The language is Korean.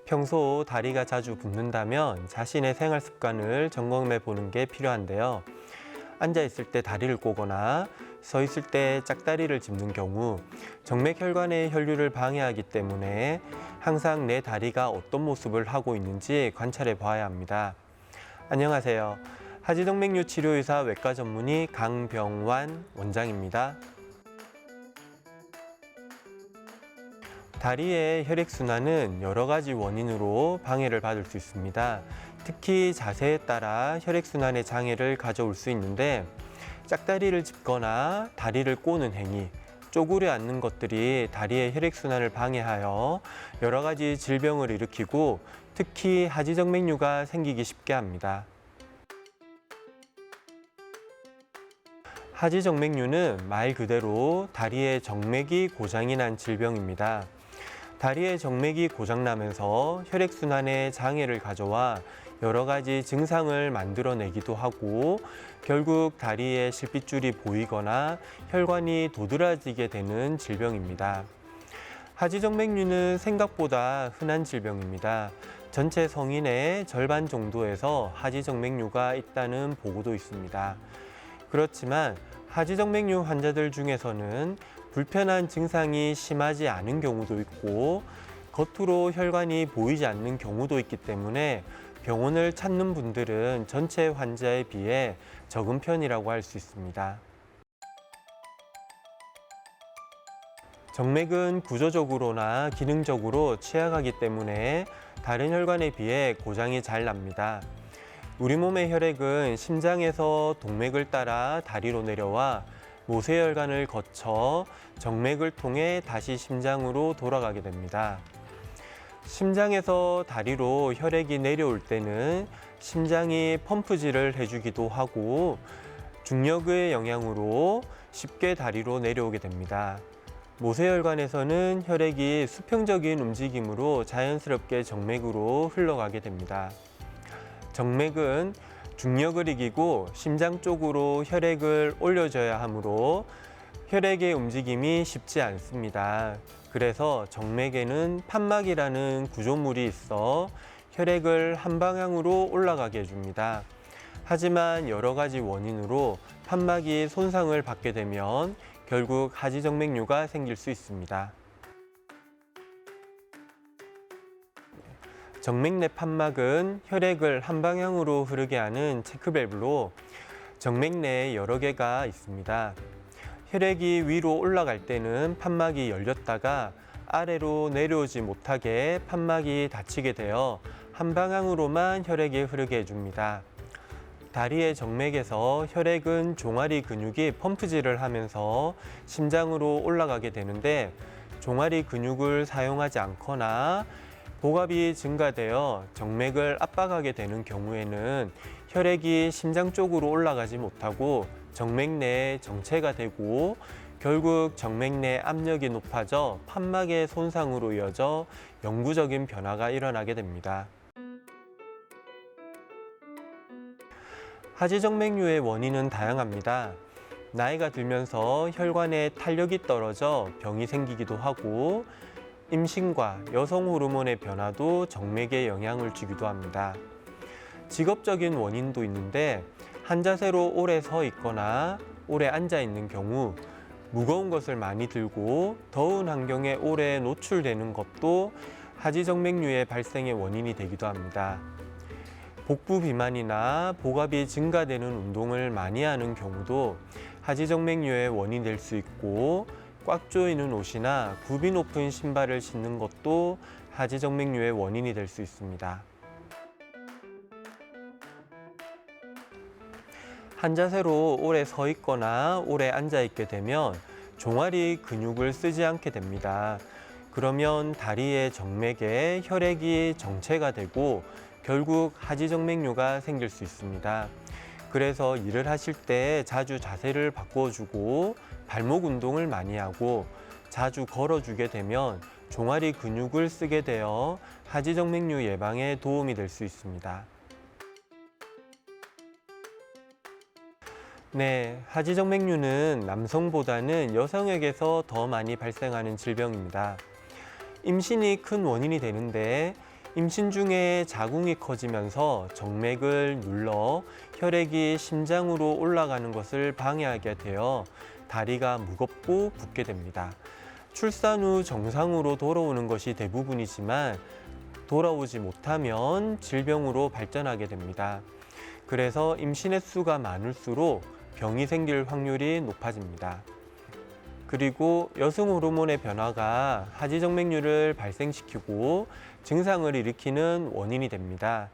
평소 다리가 자주 붓는다면 자신의 생활 습관을 점검해 보는 게 필요한데요. 앉아 있을 때 다리를 꼬거나 서 있을 때 짝다리를 짚는 경우 정맥혈관의 혈류를 방해하기 때문에 항상 내 다리가 어떤 모습을 하고 있는지 관찰해 봐야 합니다. 안녕하세요. 하지정맥류 치료의사 외과 전문의 강병완 원장입니다. 다리의 혈액순환은 여러 가지 원인으로 방해를 받을 수 있습니다. 특히 자세에 따라 혈액순환의 장애를 가져올 수 있는데 짝다리를 짚거나 다리를 꼬는 행위, 쪼그려 앉는 것들이 다리의 혈액순환을 방해하여 여러 가지 질병을 일으키고 특히 하지정맥류가 생기기 쉽게 합니다. 하지정맥류는 말 그대로 다리의 정맥이 고장이 난 질병입니다. 다리의 정맥이 고장나면서 혈액순환에 장애를 가져와 여러 가지 증상을 만들어내기도 하고 결국 다리에 실핏줄이 보이거나 혈관이 도드라지게 되는 질병입니다. 하지정맥류는 생각보다 흔한 질병입니다. 전체 성인의 절반 정도에서 하지정맥류가 있다는 보고도 있습니다. 그렇지만 하지정맥류 환자들 중에서는 불편한 증상이 심하지 않은 경우도 있고 겉으로 혈관이 보이지 않는 경우도 있기 때문에 병원을 찾는 분들은 전체 환자에 비해 적은 편이라고 할 수 있습니다. 정맥은 구조적으로나 기능적으로 취약하기 때문에 다른 혈관에 비해 고장이 잘 납니다. 우리 몸의 혈액은 심장에서 동맥을 따라 다리로 내려와 모세혈관을 거쳐 정맥을 통해 다시 심장으로 돌아가게 됩니다. 심장에서 다리로 혈액이 내려올 때는 심장이 펌프질을 해주기도 하고 중력의 영향으로 쉽게 다리로 내려오게 됩니다. 모세혈관에서는 혈액이 수평적인 움직임으로 자연스럽게 정맥으로 흘러가게 됩니다. 정맥은 중력을 이기고 심장 쪽으로 혈액을 올려줘야 하므로 혈액의 움직임이 쉽지 않습니다. 그래서 정맥에는 판막이라는 구조물이 있어 혈액을 한 방향으로 올라가게 해줍니다. 하지만 여러 가지 원인으로 판막이 손상을 받게 되면 결국 하지정맥류가 생길 수 있습니다. 정맥 내 판막은 혈액을 한 방향으로 흐르게 하는 체크밸브로 정맥 내에 여러 개가 있습니다. 혈액이 위로 올라갈 때는 판막이 열렸다가 아래로 내려오지 못하게 판막이 닫히게 되어 한 방향으로만 혈액이 흐르게 해줍니다. 다리의 정맥에서 혈액은 종아리 근육이 펌프질을 하면서 심장으로 올라가게 되는데 종아리 근육을 사용하지 않거나 복압이 증가되어 정맥을 압박하게 되는 경우에는 혈액이 심장 쪽으로 올라가지 못하고 정맥 내에 정체가 되고 결국 정맥 내 압력이 높아져 판막의 손상으로 이어져 영구적인 변화가 일어나게 됩니다. 하지정맥류의 원인은 다양합니다. 나이가 들면서 혈관에 탄력이 떨어져 병이 생기기도 하고 임신과 여성 호르몬의 변화도 정맥에 영향을 주기도 합니다. 직업적인 원인도 있는데 한 자세로 오래 서 있거나 오래 앉아 있는 경우 무거운 것을 많이 들고 더운 환경에 오래 노출되는 것도 하지정맥류의 발생의 원인이 되기도 합니다. 복부 비만이나 복압이 증가되는 운동을 많이 하는 경우도 하지정맥류의 원인이 될 수 있고 꽉 조이는 옷이나 굽이 높은 신발을 신는 것도 하지정맥류의 원인이 될 수 있습니다. 한 자세로 오래 서 있거나 오래 앉아 있게 되면 종아리 근육을 쓰지 않게 됩니다. 그러면 다리의 정맥에 혈액이 정체가 되고 결국 하지정맥류가 생길 수 있습니다. 그래서 일을 하실 때 자주 자세를 바꿔주고 발목 운동을 많이 하고 자주 걸어주게 되면 종아리 근육을 쓰게 되어 하지정맥류 예방에 도움이 될 수 있습니다. 네, 하지정맥류는 남성보다는 여성에게서 더 많이 발생하는 질병입니다. 임신이 큰 원인이 되는데 임신 중에 자궁이 커지면서 정맥을 눌러 혈액이 심장으로 올라가는 것을 방해하게 되어 다리가 무겁고 붓게 됩니다. 출산 후 정상으로 돌아오는 것이 대부분이지만 돌아오지 못하면 질병으로 발전하게 됩니다. 그래서 임신 횟수가 많을수록 병이 생길 확률이 높아집니다. 그리고 여성 호르몬의 변화가 하지정맥류를 발생시키고 증상을 일으키는 원인이 됩니다.